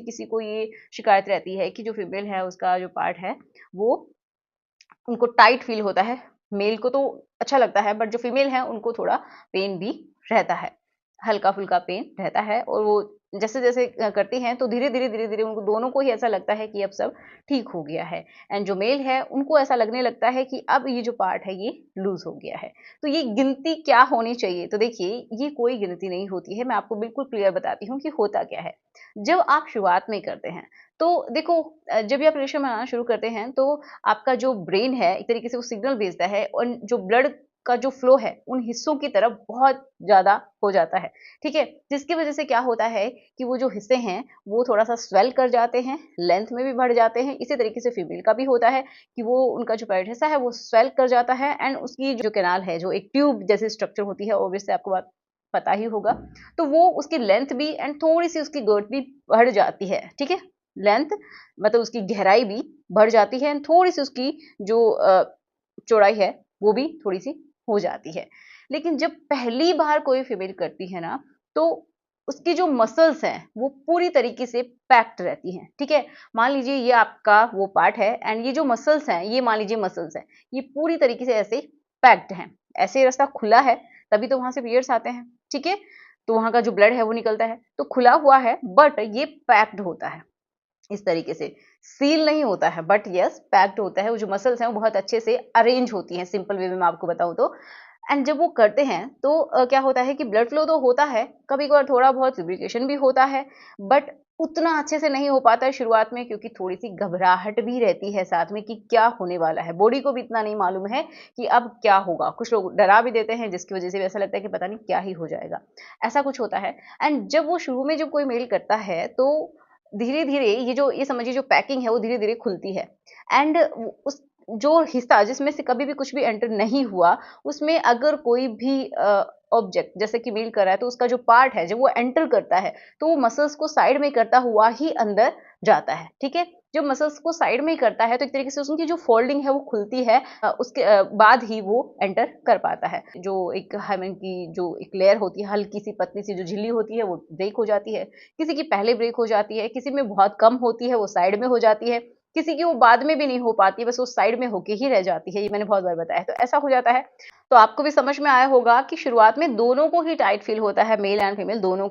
किसी किसी को ये शिकायत रहती है कि जो फीमेल है उसका जो पार्ट है वो उनको टाइट फील होता है। मेल को तो अच्छा लगता है बट जो फीमेल है उनको थोड़ा पेन भी रहता है, हल्का-फुल्का पेन रहता है और वो जैसे-जैसे करती हैं तो धीरे-धीरे उनको दोनों को ही ऐसा लगता है कि अब सब ठीक हो गया है। एंड जो मेल है उनको ऐसा लगने लगता है कि अब ये जो पार्ट है ये लूज़ हो गया है। तो ये गिनती क्या होनी चाहिए? तो देखिए ये कोई गिनती नहीं होती है, मैं आपको बिल्कुल क्लियर बताती हूँ कि होता क्या है। जब आप शुरुआत में करते हैं तो देखो जब भी आप रिलेशन बनाना शुरू करते हैं तो आपका जो ब्रेन है एक तरीके से वो सिग्नल भेजता है और जो ब्लड का जो फ्लो है उन हिस्सों की तरफ बहुत ज़्यादा हो जाता है, ठीक है? जिसकी वजह से क्या होता है कि वो जो हिस्से हैं वो थोड़ा-सा स्वेल कर जाते हैं, लेंथ में भी बढ़ जाते हैं। इसी तरीके से फीमेल का भी होता है कि वो उनका जो पेट हिस्सा है वो स्वेल कर जाता है एंड उसकी जो कैनाल है, जो एक ट्यूब जैसी स्ट्रक्चर होती है ऑब्वियसली आपको बात पता ही होगा, तो वो उसकी लेंथ भी एंड थोड़ी-सी उसकी गर्थ भी बढ़ जाती है, ठीक है? लेंथ मतलब उसकी गहराई भी बढ़ जाती है एंड थोड़ी-सी उसकी जो चौड़ाई है, वो भी थोड़ी-सी हो जाती है। लेकिन जब पहली बार कोई फीमेल करती है ना, तो उसकी जो मसल्स हैं, वो पूरी तरीके से पैक्ड रहती हैं, ठीक है? मान लीजिए ये आपका वो पार्ट है एंड ये जो मसल्स हैं, ये मान लीजिए मसल्स हैं, ये पूरी तरीके से ऐसे पैक्ड हैं। ऐसे रास्ता खुला है, तभी तो वहाँ से पीरियड्स आते हैं, ठीक है? तो वहाँ का जो ब्लड है वो निकलता है, तो खुला हुआ है बट ये पैक्ड होता है। इस तरीके से सील नहीं होता है बट यस पैक्ड होता है। वो जो मसल्स हैं वो बहुत अच्छे से अरेंज होती हैं, सिंपल वे में मैं आपको बताऊं तो। एंड जब वो करते हैं तो क्या होता है कि ब्लड फ्लो तो होता है, कभी कभार थोड़ा बहुत लुब्रिकेशन भी होता है बट उतना अच्छे से नहीं हो पाता है शुरुआत में, क्योंकि थोड़ी सी घबराहट भी रहती है साथ में कि क्या होने वाला है। बॉडी को भी इतना नहीं मालूम है कि अब क्या होगा। कुछ लोग डरा भी देते हैं जिसकी वजह से भी ऐसा लगता है कि पता नहीं क्या ही हो जाएगा, ऐसा कुछ होता है। एंड जब वो शुरू में जब कोई मेल करता है तो धीरे-धीरे ये समझिए जो पैकिंग है वो धीरे-धीरे खुलती है एंड उस जो हिस्सा जिसमें से कभी भी कुछ भी एंटर नहीं हुआ, उसमें अगर कोई भी ऑब्जेक्ट जैसे कि मेल कर रहा है तो उसका जो पार्ट है जब वो एंटर करता है, तो वो मसल्स को साइड में करता हुआ ही अंदर जाता है, ठीक है? जब मसल्स को साइड में करता है तो एक तरीके से उसकी जो फोल्डिंग है वो खुलती है, उसके बाद ही वो एंटर कर पाता है। जो एक हाइमेन की जो एक लेयर होती है, हल्की-सी पतली-सी जो झिल्ली होती है वो ब्रेक हो जाती है। किसी की पहले ब्रेक हो जाती है, किसी में बहुत कम होती है, वो साइड में हो जाती है, किसी की वो बाद में भी नहीं हो पाती है, बस वो साइड में होके ही रह जाती है, ये मैंने बहुत बार बताया है, तो ऐसा हो जाता है। तो आपको भी समझ में आया होगा कि शुरुआत में दोनों को ही टाइट फ़ील होता है, मेल एंड फीमेल दोनों को।